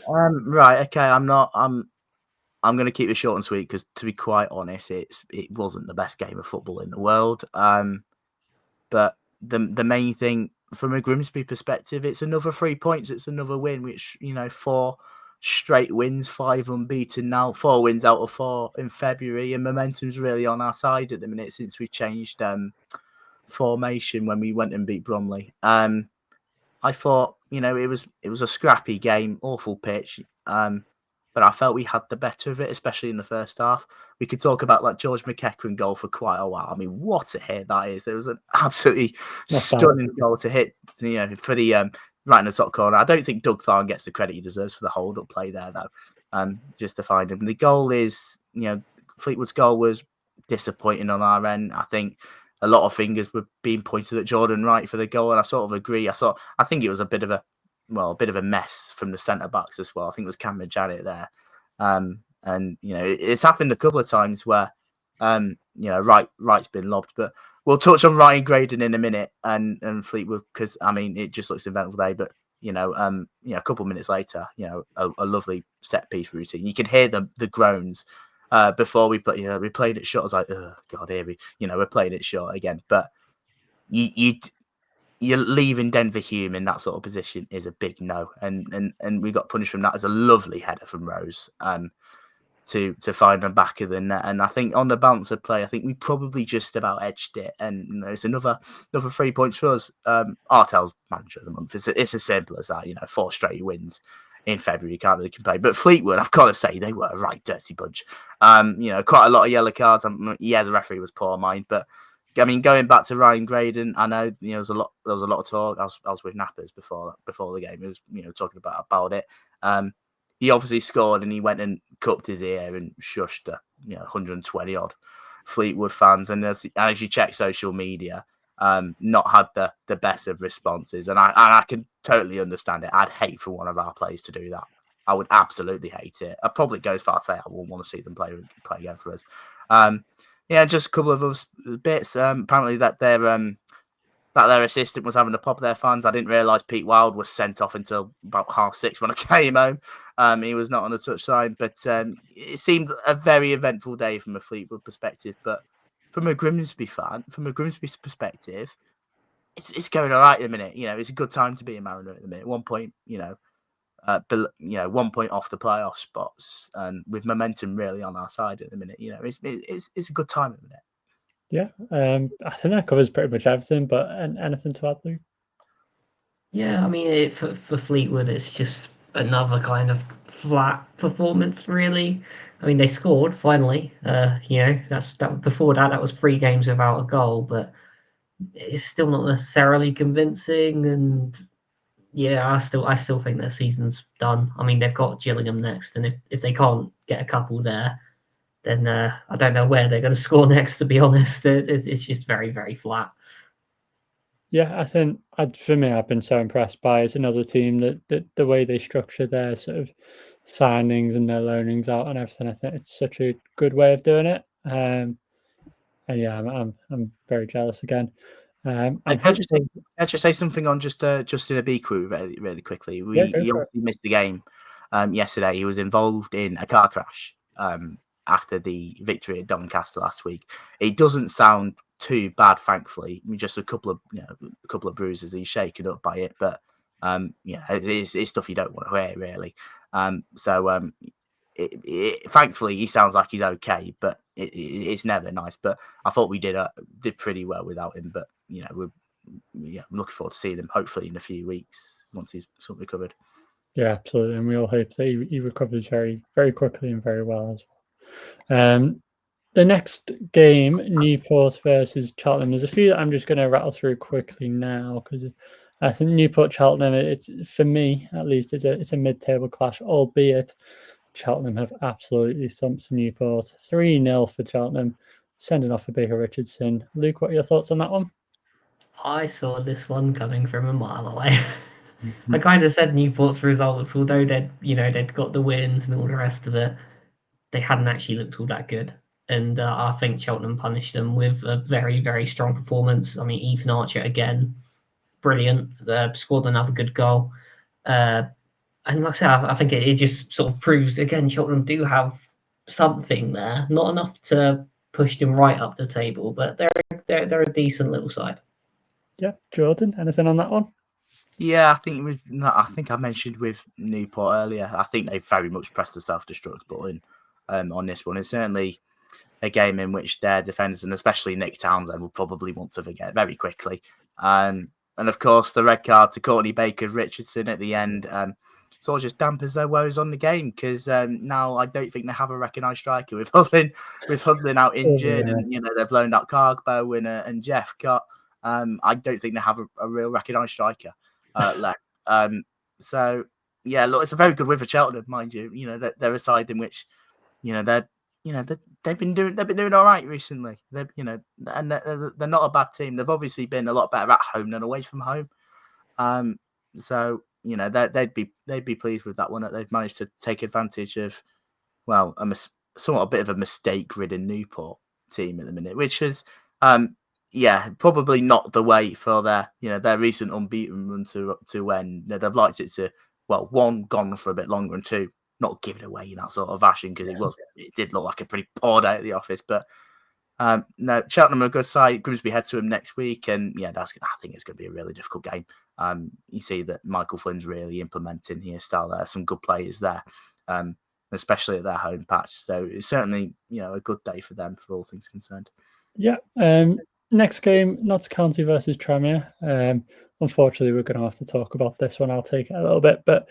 Right, okay, I'm going to keep it short and sweet because, to be quite honest, it wasn't the best game of football in the world. But the main thing from a Grimsby perspective, it's another 3 points. It's another win, which 4 straight wins, 5 unbeaten now, 4 wins out of 4 in February, and momentum's really on our side at the minute since we changed formation when we went and beat Bromley. I thought it was a scrappy game, awful pitch, but I felt we had the better of it, especially in the first half. We could talk about that George McEachran goal for quite a while. I mean, what a hit that is! It was an absolutely stunning goal to hit, for the right in the top corner. I don't think Doug Tharn gets the credit he deserves for the hold-up play there, though. Just to find him. The goal is, Fleetwood's goal was disappointing on our end. I think a lot of fingers were being pointed at Jordan Wright for the goal, and I sort of agree. I think it was a bit of a mess from the centre backs as well. I think it was Cameron Jarrett there, and it's happened a couple of times where Wright's been lobbed, but we'll touch on Ryan Graydon in a minute and Fleetwood, because I mean it just looks eventful day. But a couple of minutes later, a lovely set piece routine. You can hear the groans before we played it short. I was like, oh god, here we're playing it short again. But you're leaving Denver Hume in that sort of position is a big no, and we got punished from that as a lovely header from Rose to find them back of the net. And I think on the balance of play, I think we probably just about edged it. And it's another 3 points for us. Artel's manager of the month. It's as simple as that. 4 straight wins in February. You can't really complain. But Fleetwood, I've got to say, they were a right dirty bunch. Quite a lot of yellow cards. The referee was poor, mind, but I mean, going back to Ryan Graydon, I know there was a lot of talk. I was with Nappers before the game. It was talking about it. He obviously scored, and he went and cupped his ear and shushed the 120 odd Fleetwood fans. And as you check social media, not had the best of responses. And I can totally understand it. I'd hate for one of our players to do that. I would absolutely hate it. I'd probably go as far to say I wouldn't want to see them play again for us. Just a couple of other bits. Apparently that their assistant was having a pop of their fans. I didn't realise Pete Wild was sent off until about 6:30 when I came home. He was not on the touchline, but it seemed a very eventful day from a Fleetwood perspective. But from a Grimsby perspective, it's going all right at the minute. It's a good time to be a Mariner at the minute. 1 point, 1 point off the playoff spots, and with momentum really on our side at the minute. It's a good time at the minute. Yeah, I think that covers pretty much everything. But anything to add, Luke? Yeah, I mean, for Fleetwood, it's just another kind of flat performance, really. I mean, they scored finally. That before that was 3 games without a goal, but it's still not necessarily convincing. And yeah, I still think their season's done. I mean, they've got Gillingham next, and if they can't get a couple there, then I don't know where they're going to score next. To be honest, it's just very, very flat. Yeah, I think for me, I've been so impressed by it's another team that the way they structure their sort of signings and their loanings out and everything. I think it's such a good way of doing it. And yeah, I'm very jealous again. I'm Can I just say, hopeful. can I just say something on Justin Abiku really quickly? Yeah, He go for it. obviously missed the game yesterday. He was involved in a car crash after the victory at Doncaster last week. It doesn't sound too bad, thankfully. Just a couple of bruises. He's shaken up by it, but it's stuff you don't want to hear, really. Thankfully, he sounds like he's okay, but it's never nice. But I thought we did pretty well without him. But I'm looking forward to seeing him hopefully in a few weeks once he's sort of recovered. Yeah, absolutely, and we all hope that he recovers very, very quickly and very well as well. The next game, Newport versus Cheltenham. There's a few that I'm just going to rattle through quickly now because I think Newport Cheltenham. It's for me at least. It's a mid-table clash, albeit Cheltenham have absolutely thumped Newport 3-0 for Cheltenham, sending off for Baker Richardson. Luke, what are your thoughts on that one? I saw this one coming from a mile away. I kind of said Newport's results, although they'd got the wins and all the rest of it, they hadn't actually looked all that good. And I think Cheltenham punished them with a very, very strong performance. I mean, Ethan Archer again, brilliant. Scored another good goal. And like I said, I think it just sort of proves again Cheltenham do have something there, not enough to push them right up the table, but they're a decent little side. Yeah, Jordan, anything on that one? Yeah, I think I mentioned with Newport earlier. I think they very much pressed the self-destruct button on this one. It's certainly a game in which their defenders, and especially Nick Townsend, will probably want to forget very quickly. And of course, the red card to Courtney Baker Richardson at the end sort of just dampers their woes on the game because now I don't think they have a recognised striker with Hudlin out injured, and they've loaned out Cargbo and Jeff got. I don't think they have a real recognised striker left. So yeah, look, it's a very good win for Cheltenham, mind you. They're a side in which they've been doing all right recently. They're not a bad team. They've obviously been a lot better at home than away from home. So they'd be pleased with that one. That they've managed to take advantage of somewhat a bit of a mistake-ridden Newport team at the minute, which is probably not the way for their recent unbeaten run to end. They've liked it to one, gone for a bit longer, and two, not give it away in that sort of fashion because it did look like a pretty poor day at the office. But no, Cheltenham are a good side. Grimsby head to him next week, and I think it's going to be a really difficult game. You see that Michael Flynn's really implementing his style there. Some good players there, especially at their home patch. So it's certainly a good day for them for all things concerned. Yeah. Next game, Notts County versus Tranmere. Unfortunately, we're going to have to talk about this one. I'll take it a little bit, but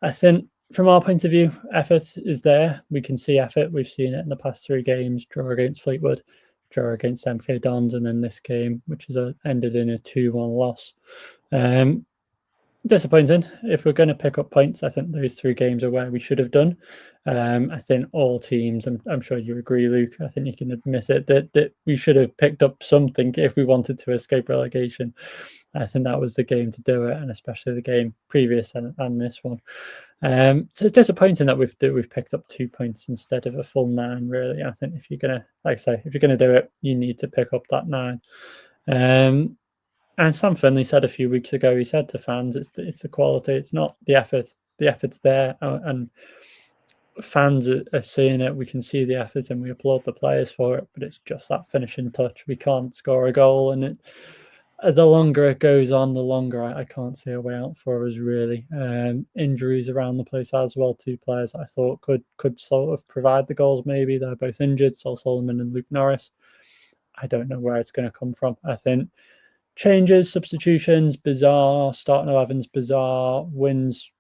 I think from our point of view, effort is there. We can see effort. We've seen it in the past 3 games: draw against Fleetwood, draw against MK Dons, and then this game, which has ended in a 2-1 loss. Disappointing. If we're going to pick up points, I think those 3 games are where we should have done. I think all teams, I'm sure you agree, Luke, I think you can admit it, that we should have picked up something if we wanted to escape relegation. I think that was the game to do it, and especially the game previous and this one. So it's disappointing that we've picked up 2 points instead of a full 9, really. I think if you're going to, like I say, if you're going to do it, you need to pick up that 9. And Sam Finley said a few weeks ago, he said to fans, it's the quality, it's not the effort. The effort's there, and fans are seeing it. We can see the effort, and we applaud the players for it. But it's just that finishing touch. We can't score a goal, and the longer it goes on, the longer I can't see a way out for us, really. Injuries around the place as well. 2 players I thought could sort of provide the goals. Maybe they're both injured. Sol Solomon and Luke Norris. I don't know where it's going to come from. I think changes, substitutions, bizarre. Starting 11's bizarre. Wins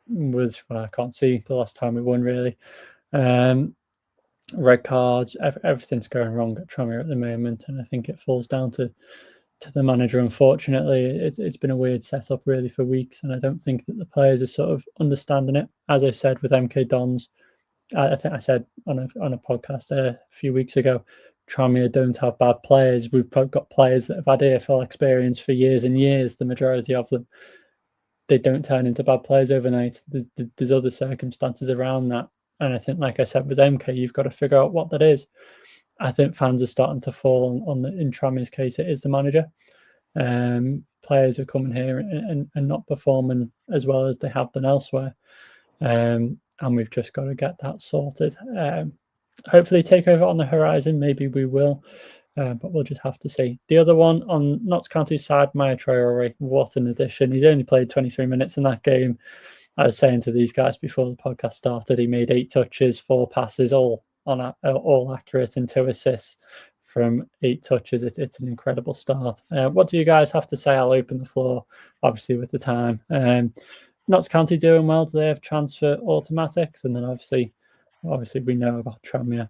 was, well, I can't see the last time we won really. Red cards, everything's going wrong at Tranmere at the moment, and I think it falls down to the manager. Unfortunately, it's been a weird setup really for weeks, and I don't think that the players are sort of understanding it. As I said with MK Dons, I think I said on a podcast a few weeks ago, Tranmere don't have bad players. We've got players that have had AFL experience for years and years. The majority of them, they don't turn into bad players overnight. There's other circumstances around that. And I think, like I said, with MK, you've got to figure out what that is. I think fans are starting to fall on in Tranmere's case, it is the manager. Players are coming here and not performing as well as they have done elsewhere. And we've just got to get that sorted. Hopefully takeover on the horizon, maybe we will. But we'll just have to see. The other one on Notts County's side, Maya Traore, what an addition. He's only played 23 minutes in that game. I was saying to these guys before the podcast started, he made 8 touches, 4 passes, all accurate, and 2 assists from 8 touches. It's an incredible start. What do you guys have to say? I'll open the floor, obviously, with the time. Notts County doing well. Do they have transfer automatics? And then obviously we know about Tranmere.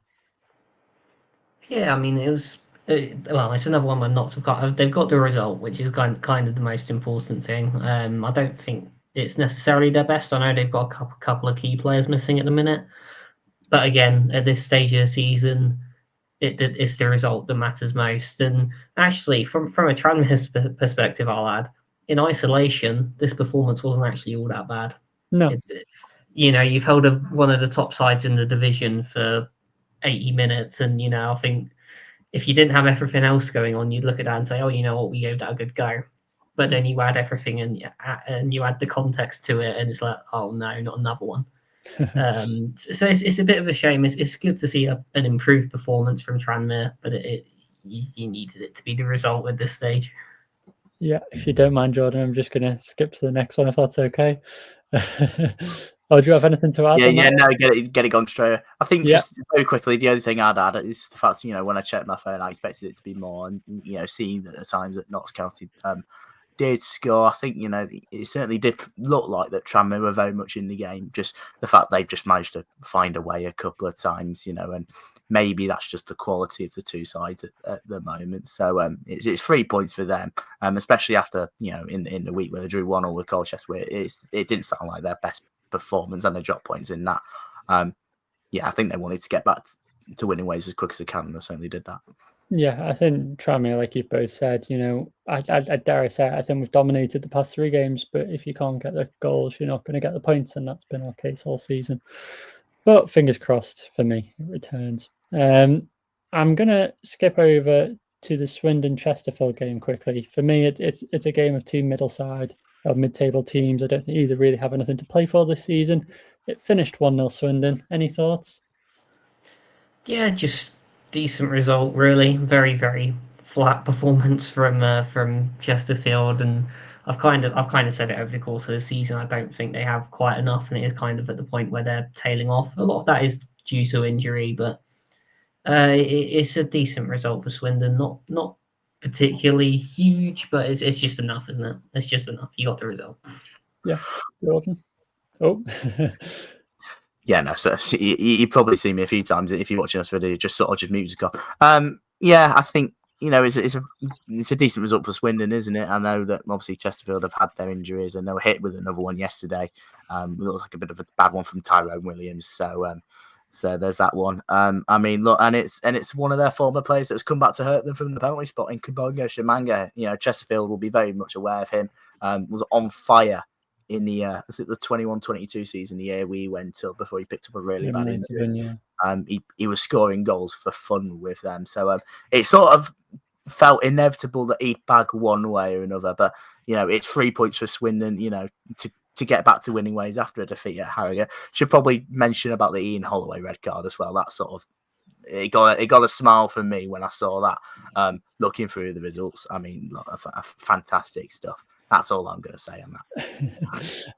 Yeah, I mean, it was well, it's another one where Notts have got they've got the result, which is kind of the most important thing. I don't think it's necessarily their best. I know they've got a couple of key players missing at the minute, but again, at this stage of the season, it's the result that matters most. And actually, from a Tranmere perspective, I'll add, in isolation, this performance wasn't actually all that bad. No, you've held one of the top sides in the division for 80 minutes, and I think if you didn't have everything else going on, you'd look at that and say, oh, you know what, we gave that a good go. But then you add everything and you add the context to it, and it's like, oh no, not another one. So it's a bit of a shame. It's good to see an improved performance from Tranmere, but you needed it to be the result at this stage. Yeah, if you don't mind, Jordan, I'm just going to skip to the next one if that's okay. Oh, do you have anything to add? No, get it gone straight. I think just very quickly, the only thing I'd add is the fact, when I checked my phone, I expected it to be more, and seeing that the times that Notts County did score, I think it certainly did look like that Tranmere were very much in the game. Just the fact they've just managed to find a way a couple of times, and maybe that's just the quality of the two sides at the moment. So it's 3 points for them, especially after in the week where they drew 1-1 with Colchester, where it didn't sound like their best performance, and they dropped points in that. I think they wanted to get back to winning ways as quick as they can, and they certainly did that. Yeah, I think Tranmere, like you've both said, I dare say, I think we've dominated the past 3 games, but if you can't get the goals, you're not going to get the points, and that's been our case all season. But fingers crossed for me, it returns. I'm going to skip over to the Swindon Chesterfield game quickly. For me, it's a game of 2 mid-table teams. I don't think either really have anything to play for this season. It finished 1-0 Swindon. Any thoughts? Yeah, just decent result, really. Very, very flat performance from Chesterfield, and I've kind of said it over the course of the season. I don't think they have quite enough, and it is kind of at the point where they're tailing off. A lot of that is due to injury, but it's a decent result for Swindon. Not particularly huge, but it's just enough, isn't it? It's just enough. You got the result. Yeah, Jordan. Oh. Yeah, no. So you probably see me a few times if you're watching this video. Just sort of just music on. Yeah, I think it's a decent result for Swindon, isn't it? I know that obviously Chesterfield have had their injuries, and they were hit with another one yesterday. It looks like a bit of a bad one from Tyrone Williams. So there's that one. I mean, look, and it's one of their former players that's come back to hurt them from the penalty spot in Kabongo Shamanga. Chesterfield will be very much aware of him. Was on fire in the was it the 21-22 season, the year we went till before he picked up a really bad injury. He was scoring goals for fun with them. So it sort of felt inevitable that he'd bag one way or another. But it's 3 points for Swindon. To get back to winning ways after a defeat at Harrogate. Should probably mention about the Ian Holloway red card as well. That sort of it got a smile from me when I saw that. Looking through the results, I mean, fantastic stuff. That's all I'm going to say on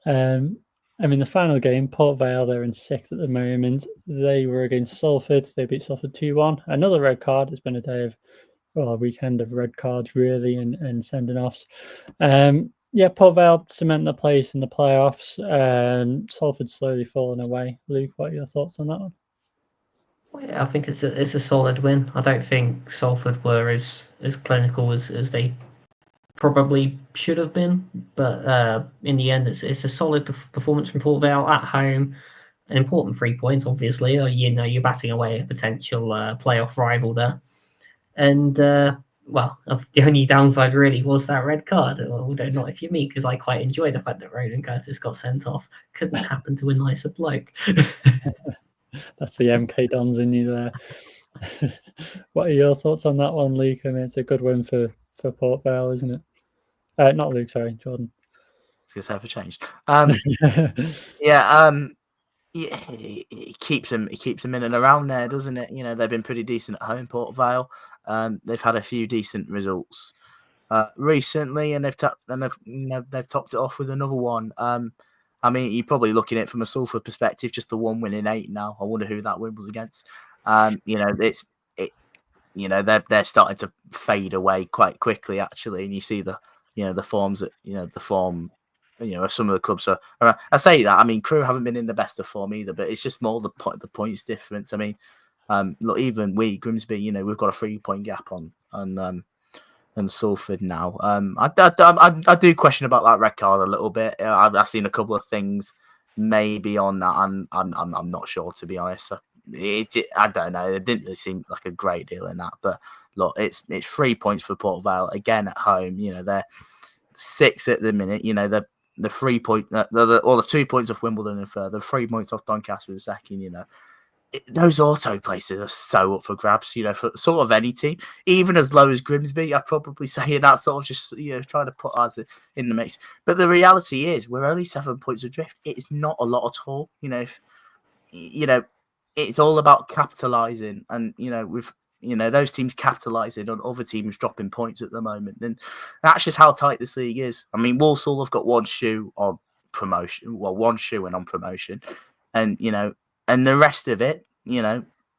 that. I mean, the final game, Port Vale, they're in 6th at the moment. They were against Salford. They beat Salford 2-1. Another red card. It's been a day of, a weekend of red cards, really, and sending offs. Yeah, Port Vale cement their place in the playoffs. Salford slowly falling away. Luke, what are your thoughts on that one? Well, yeah, I think it's a solid win. I don't think Salford were as clinical as they probably should have been, but in the end, it's a solid performance from Port Vale at home. An important 3 points, obviously. You're batting away a potential playoff rival there, and well, the only downside really was that red card. Although not if you're me, because I quite enjoyed the fact that Ronan Curtis got sent off. Couldn't happen to a nicer bloke. That's the MK Dons in you there. What are your thoughts on that one, Luke? I mean, it's a good win for Port Vale, isn't it? Not Luke, sorry, Jordan. I was gonna say for change. Yeah, it keeps them in and around there, doesn't it? You know, they've been pretty decent at home, Port Vale. They've had a few decent results recently, and they've topped it off with another one. I mean, you're probably looking at it from a Salford perspective, just the 1 win in 8 now. I wonder who that win was against. They're starting to fade away quite quickly, actually, and you see the forms that the form. Some of the clubs are. I say that. I mean, Crewe haven't been in the best of form either, but it's just more the points difference. I mean, look, even Grimsby, we've got a 3-point gap on Salford now. I do question about that red card a little bit. I've seen a couple of things maybe on that. I'm not sure, to be honest. I don't know. It didn't really seem like a great deal in that, but look, it's 3 points for Port Vale again at home. They're 6 at the minute. The 3 point, or the 2 points off Wimbledon and further, 3 points off Doncaster in second. Those auto places are so up for grabs. For sort of any team, even as low as Grimsby, I'd probably say that sort of just trying to put us in the mix. But the reality is, we're only 7 points adrift. It's not a lot at all. It's all about capitalising, and with those teams capitalising on other teams dropping points at the moment, and that's just how tight this league is. I mean, Walsall have got one shoe on promotion, one shoe and on promotion, and and the rest of it,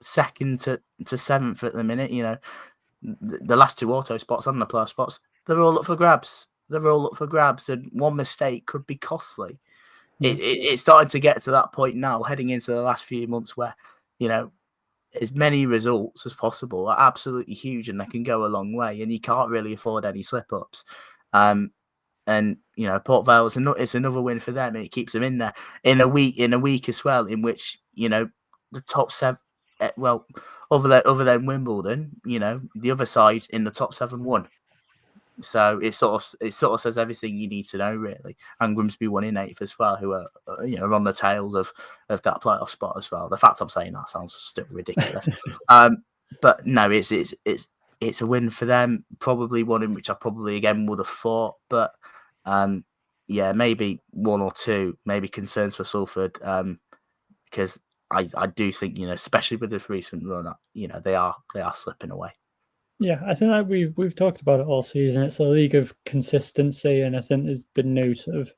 second to 7th at the minute, the last 2 auto spots and the playoff spots, they're all up for grabs. And one mistake could be costly. It's starting to get to that point now, heading into the last few months where, as many results as possible are absolutely huge, and they can go a long way, and you can't really afford any slip-ups. And Port Vale it's another win for them, and it keeps them in there in a week as well, in which the top 7, well, other than Wimbledon, the other side in the top 7 won. So it sort of says everything you need to know, really. And Grimsby won in 8th as well, who are on the tails of that playoff spot as well. The fact I'm saying that sounds still ridiculous, but no, it's a win for them. Probably one in which I probably again would have thought, but maybe 1 or 2 maybe concerns for Salford, because I do think especially with this recent run, they are slipping away. Yeah, I think that we've talked about it all season. It's a league of consistency, and I think there's been no sort of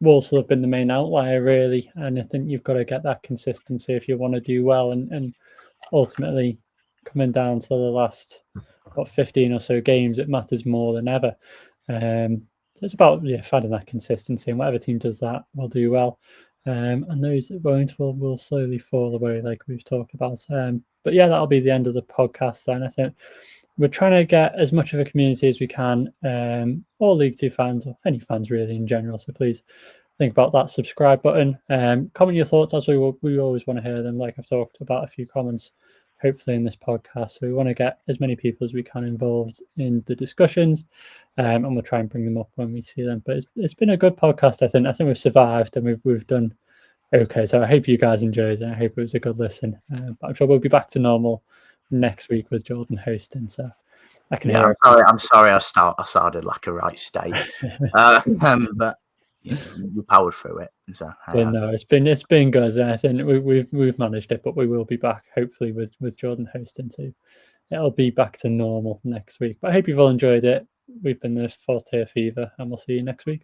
Walsall have been the main outlier, really. And I think you've got to get that consistency if you want to do well. And ultimately, coming down to the last 15 or so games, it matters more than ever. So it's about finding that consistency, and whatever team does that will do well. And those that won't will slowly fall away, like we've talked about. But yeah, that'll be the end of the podcast then. I think we're trying to get as much of a community as we can, all League Two fans, or any fans really in general. So please think about that subscribe button. Comment your thoughts, as we always want to hear them. Like I've talked about a few comments, hopefully in this podcast. So we want to get as many people as we can involved in the discussions, and we'll try and bring them up when we see them. But it's been a good podcast. I think we've survived, and we've done okay. So I hope you guys enjoyed it. I hope it was a good listen. But I'm sure we'll be back to normal next week with Jordan hosting, so I can hear. I'm sorry. I started like a right state, but we powered through it. So no, it's been good. I think we've managed it, but we will be back hopefully with Jordan hosting too. It'll be back to normal next week. But I hope you've all enjoyed it. We've been the 4th Tier Fever, and we'll see you next week.